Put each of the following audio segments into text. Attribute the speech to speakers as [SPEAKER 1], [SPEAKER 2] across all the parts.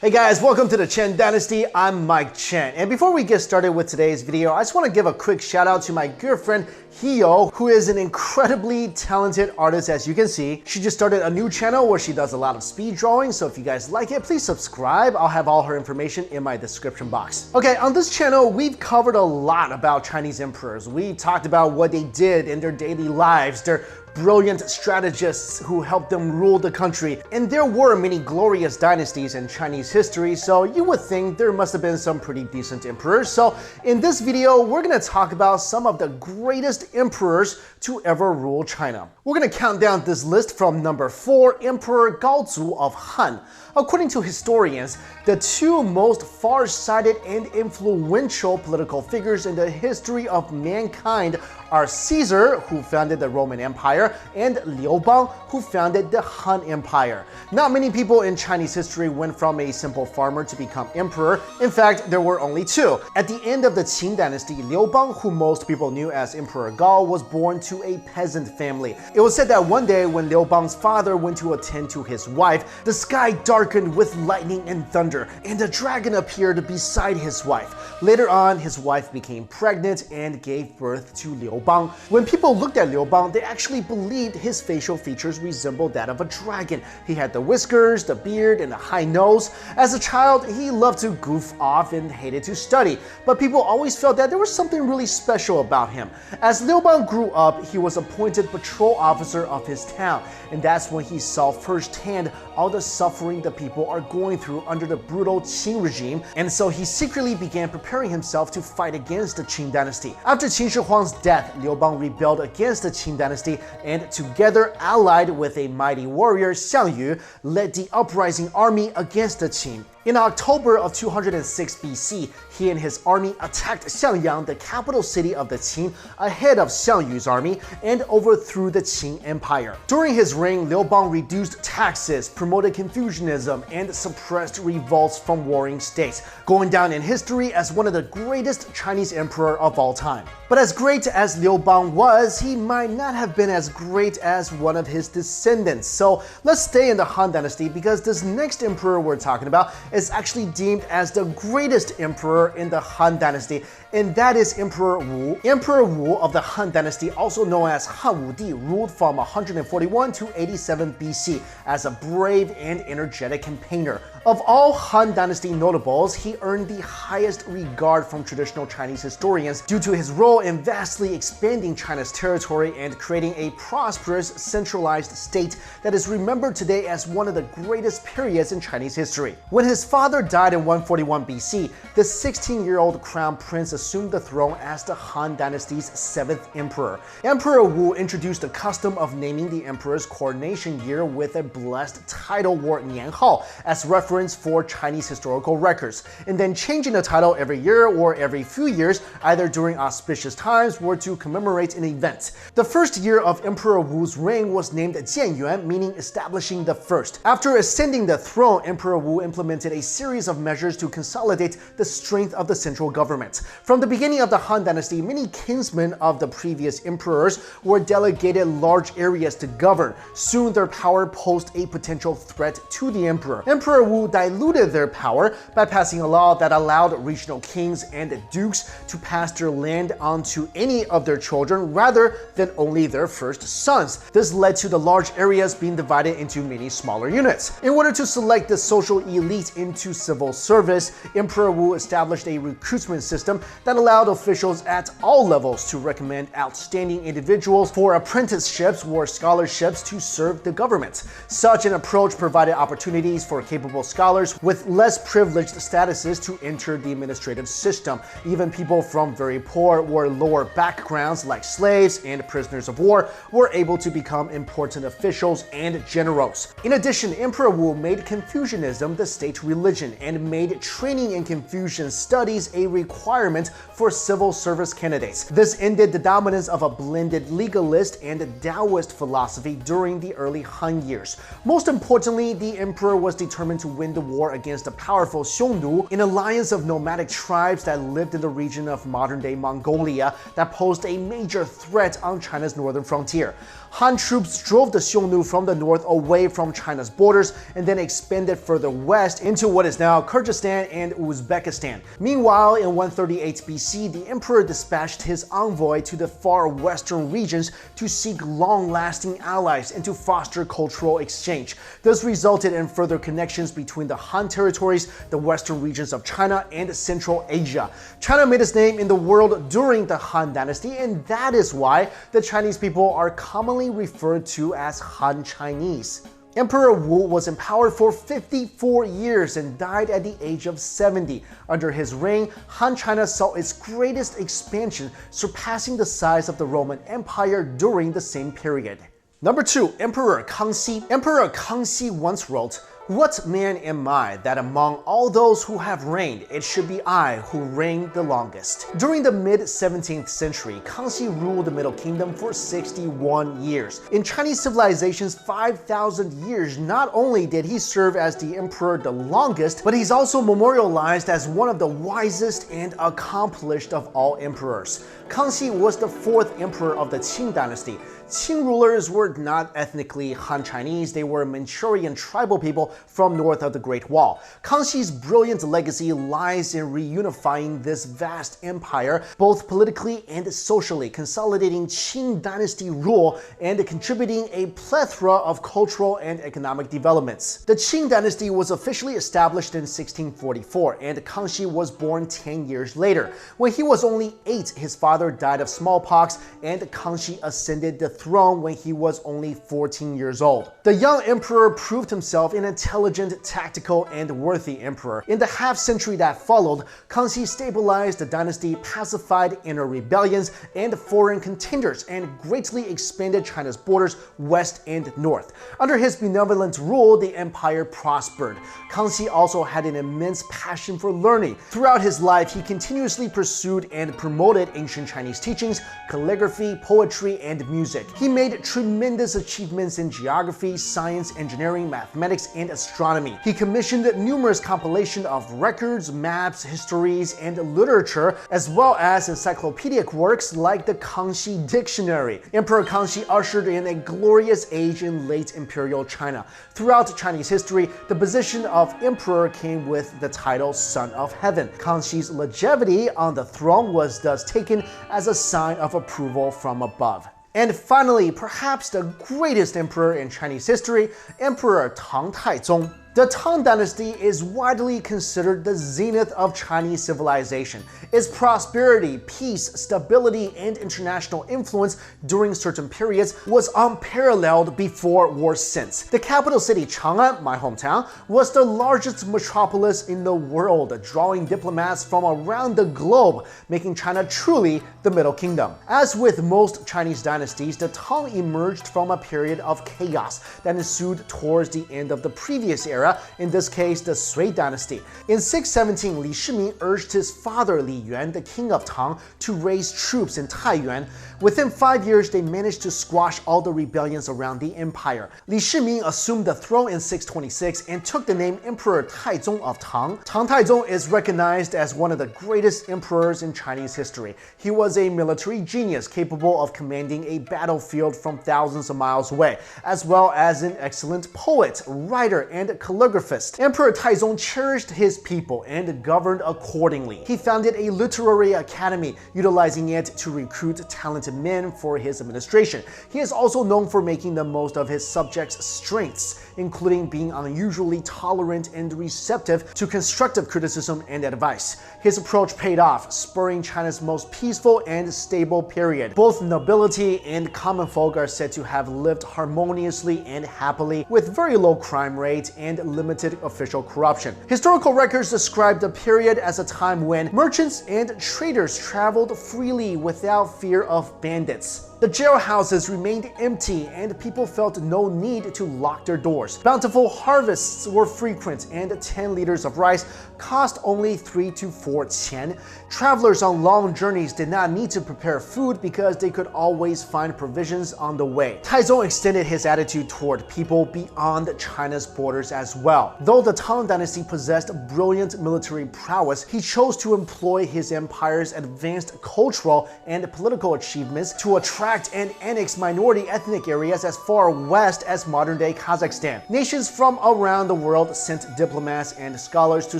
[SPEAKER 1] Hey guys, welcome to the Chen Dynasty. I'm Mike Chen. And before we get started with today's video, I just want to give a quick shout out to my good friend Hio, who is an incredibly talented artist, as you can see. She just started a new channel where she does a lot of speed drawing, so if you guys like it, please subscribe. I'll have all her information in my description box. Okay, on this channel, we've covered a lot about Chinese emperors. We talked about what they did in their daily lives, their brilliant strategists who helped them rule the country. And there were many glorious dynasties in Chinese history, so you would think there must have been some pretty decent emperors. So in this video, we're gonna talk about some of the greatest emperors to ever rule China. We're gonna count down this list from number 4, Emperor Gaozu of Han. According to historians, the two most far-sighted and influential political figures in the history of mankind are Caesar, who founded the Roman Empire, and Liu Bang, who founded the Han Empire. Not many people in Chinese history went from a simple farmer to become emperor. In fact, there were only two. At the end of the Qing dynasty, Liu Bang, who most people knew as Emperor Gao, was born to a peasant family. It was said that one day when Liu Bang's father went to attend to his wife, the sky darkened with lightning and thunder, and a dragon appeared beside his wife. Later on, his wife became pregnant and gave birth to Liu Bang. When people looked at Liu Bang, they actually believed his facial features resembled that of a dragon. He had the whiskers, the beard, and a high nose. As a child, he loved to goof off and hated to study, but people always felt that there was something really special about him. As Liu Bang grew up, he was appointed patrol officer of his town, and that's when he saw firsthand all the suffering the people are going through under the brutal Qing regime, and so he secretly began preparing himself to fight against the Qing dynasty. After Qin Shi Huang's death, Liu Bang rebelled against the Qing dynasty and together allied with a mighty warrior, Xiang Yu, led the uprising army against the Qing. In October of 206 BC, he and his army attacked Xiangyang, the capital city of the Qing, ahead of Xiang Yu's army and overthrew the Qing Empire. During his reign, Liu Bang reduced taxes, promoted Confucianism, and suppressed revolts from warring states, going down in history as one of the greatest Chinese emperor of all time. But as great as Liu Bang was, he might not have been as great as one of his descendants. So let's stay in the Han Dynasty because this next emperor we're talking about is actually deemed as the greatest emperor in the Han Dynasty, and that is Emperor Wu. Emperor Wu of the Han Dynasty, also known as Han Wudi, ruled from 141 to 87 BC as a brave and energetic campaigner. Of all Han Dynasty notables, he earned the highest regard from traditional Chinese historians due to his role in vastly expanding China's territory and creating a prosperous, centralized state that is remembered today as one of the greatest periods in Chinese history. When his father died in 141 BC, the 16-year-old crown prince assumed the throne as the Han Dynasty's 7th emperor. Emperor Wu introduced the custom of naming the emperor's coronation year with a blessed title or nianhao as reference for Chinese historical records, and then changing the title every year or every few years, either during auspicious times or to commemorate an event. The first year of Emperor Wu's reign was named Jianyuan, meaning establishing the first. After ascending the throne, Emperor Wu implemented a series of measures to consolidate the strength of the central government. From the beginning of the Han Dynasty, many kinsmen of the previous emperors were delegated large areas to govern. Soon their power posed a potential threat to the emperor. Emperor Wu diluted their power by passing a law that allowed regional kings and dukes to pass their land on to any of their children rather than only their first sons. This led to the large areas being divided into many smaller units. In order to select the social elite into civil service, Emperor Wu established a recruitment system that allowed officials at all levels to recommend outstanding individuals for apprenticeships or scholarships to serve the government. Such an approach provided opportunities for capable scholars with less privileged statuses to enter the administrative system. Even people from very poor or lower backgrounds like slaves and prisoners of war were able to become important officials and generals. In addition, Emperor Wu made Confucianism the state religion and made training in Confucian studies a requirement for civil service candidates. This ended the dominance of a blended legalist and Taoist philosophy during the early Han years. Most importantly, the emperor was determined to win the war against the powerful Xiongnu, an alliance of nomadic tribes that lived in the region of modern-day Mongolia that posed a major threat on China's northern frontier. Han troops drove the Xiongnu from the north away from China's borders and then expanded further west into what is now Kyrgyzstan and Uzbekistan. Meanwhile, in 138 BC, the emperor dispatched his envoy to the far western regions to seek long-lasting allies and to foster cultural exchange. This resulted in further connections between the Han territories, the western regions of China, and Central Asia. China made its name in the world during the Han Dynasty, and that is why the Chinese people are commonly referred to as Han Chinese. Emperor Wu was in power for 54 years and died at the age of 70. Under his reign, Han China saw its greatest expansion, surpassing the size of the Roman Empire during the same period. Number 2. Emperor Kangxi. Emperor Kangxi once wrote, "What man am I that among all those who have reigned, it should be I who reign the longest?" During the mid-17th century, Kangxi ruled the Middle Kingdom for 61 years. In Chinese civilization's 5,000 years, not only did he serve as the emperor the longest, but he's also memorialized as one of the wisest and accomplished of all emperors. Kangxi was the 4th emperor of the Qing dynasty. Qing rulers were not ethnically Han Chinese, they were Manchurian tribal people from north of the Great Wall. Kangxi's brilliant legacy lies in reunifying this vast empire, both politically and socially, consolidating Qing dynasty rule and contributing a plethora of cultural and economic developments. The Qing dynasty was officially established in 1644, and Kangxi was born 10 years later. When he was only 8, his father died of smallpox, and Kangxi ascended the throne when he was only 14 years old. The young emperor proved himself an intelligent, tactical, and worthy emperor. In the half-century that followed, Kangxi stabilized the dynasty, pacified inner rebellions and foreign contenders, and greatly expanded China's borders west and north. Under his benevolent rule, the empire prospered. Kangxi also had an immense passion for learning. Throughout his life, he continuously pursued and promoted ancient Chinese teachings, calligraphy, poetry, and music. He made tremendous achievements in geography, science, engineering, mathematics, and astronomy. He commissioned numerous compilations of records, maps, histories, and literature, as well as encyclopedic works like the Kangxi Dictionary. Emperor Kangxi ushered in a glorious age in late imperial China. Throughout Chinese history, the position of emperor came with the title Son of Heaven. Kangxi's longevity on the throne was thus taken as a sign of approval from above. And finally, perhaps the greatest emperor in Chinese history, Emperor Tang Taizong. The Tang Dynasty is widely considered the zenith of Chinese civilization. Its prosperity, peace, stability, and international influence during certain periods was unparalleled before or since. The capital city Chang'an, my hometown, was the largest metropolis in the world, drawing diplomats from around the globe, making China truly the Middle Kingdom. As with most Chinese dynasties, the Tang emerged from a period of chaos that ensued towards the end of the previous era, in this case the Sui dynasty. In 617, Li Shiming urged his father Li Yuan, the king of Tang, to raise troops in Taiyuan. Within 5 years, they managed to squash all the rebellions around the empire. Li Shiming assumed the throne in 626 and took the name Emperor Taizong of Tang. Tang Taizong is recognized as one of the greatest emperors in Chinese history. He was a military genius capable of commanding a battlefield from thousands of miles away, as well as an excellent poet, writer, and calligraphist. Emperor Taizong cherished his people and governed accordingly. He founded a literary academy, utilizing it to recruit talented men for his administration. He is also known for making the most of his subjects' strengths, including being unusually tolerant and receptive to constructive criticism and advice. His approach paid off, spurring China's most peaceful and stable period. Both nobility and common folk are said to have lived harmoniously and happily, with very low crime rate and limited official corruption. Historical records describe the period as a time when merchants and traders traveled freely without fear of bandits. The jailhouses remained empty and people felt no need to lock their doors. Bountiful harvests were frequent and 10 liters of rice cost only 3 to 4 qian. Travelers on long journeys did not need to prepare food because they could always find provisions on the way. Taizong extended his attitude toward people beyond China's borders as well. Though the Tang Dynasty possessed brilliant military prowess, he chose to employ his empire's advanced cultural and political achievements to attract sacked and annexed minority ethnic areas as far west as modern-day Kazakhstan. Nations from around the world sent diplomats and scholars to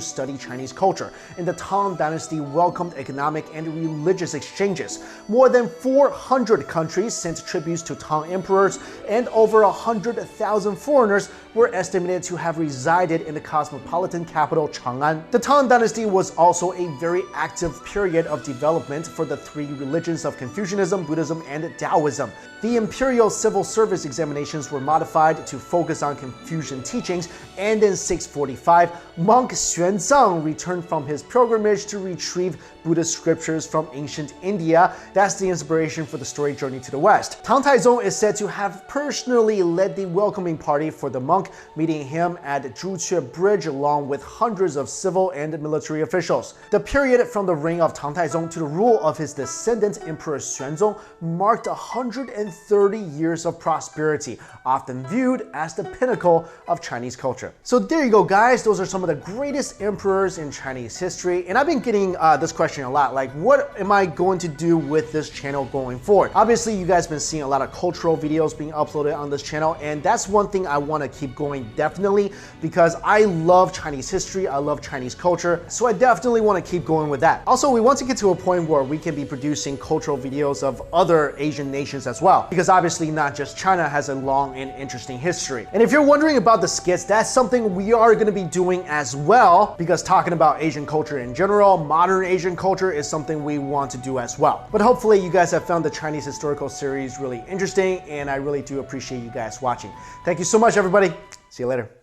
[SPEAKER 1] study Chinese culture, and the Tang Dynasty welcomed economic and religious exchanges. More than 400 countries sent tributes to Tang emperors, and over 100,000 foreigners were estimated to have resided in the cosmopolitan capital Chang'an. The Tang Dynasty was also a very active period of development for the three religions of Confucianism, Buddhism, and Taoism. The imperial civil service examinations were modified to focus on Confucian teachings, and in 645, monk Xuanzang returned from his pilgrimage to retrieve Buddhist scriptures from ancient India. That's the inspiration for the story Journey to the West. Tang Taizong is said to have personally led the welcoming party for the monk, meeting him at Zhuque Bridge along with hundreds of civil and military officials. The period from the reign of Tang Taizong to the rule of his descendant Emperor Xuanzong marked 130 years of prosperity, often viewed as the pinnacle of Chinese culture. So there you go, guys. Those are some of the greatest emperors in Chinese history. And I've been getting this question a lot, like, what am I going to do with this channel going forward? Obviously, you guys have been seeing a lot of cultural videos being uploaded on this channel, and that's one thing I want to keep going, definitely, because I love Chinese history, I love Chinese culture, so I definitely want to keep going with that. Also, we want to get to a point where we can be producing cultural videos of other Asian nations as well, because obviously not just China has a long and interesting history. And if you're wondering about the skits, that's something we are going to be doing as well, because talking about Asian culture in general, modern Asian culture, is something we want to do as well. But hopefully you guys have found the Chinese historical series really interesting, and I really do appreciate you guys watching. Thank you so much, everybody. See you later.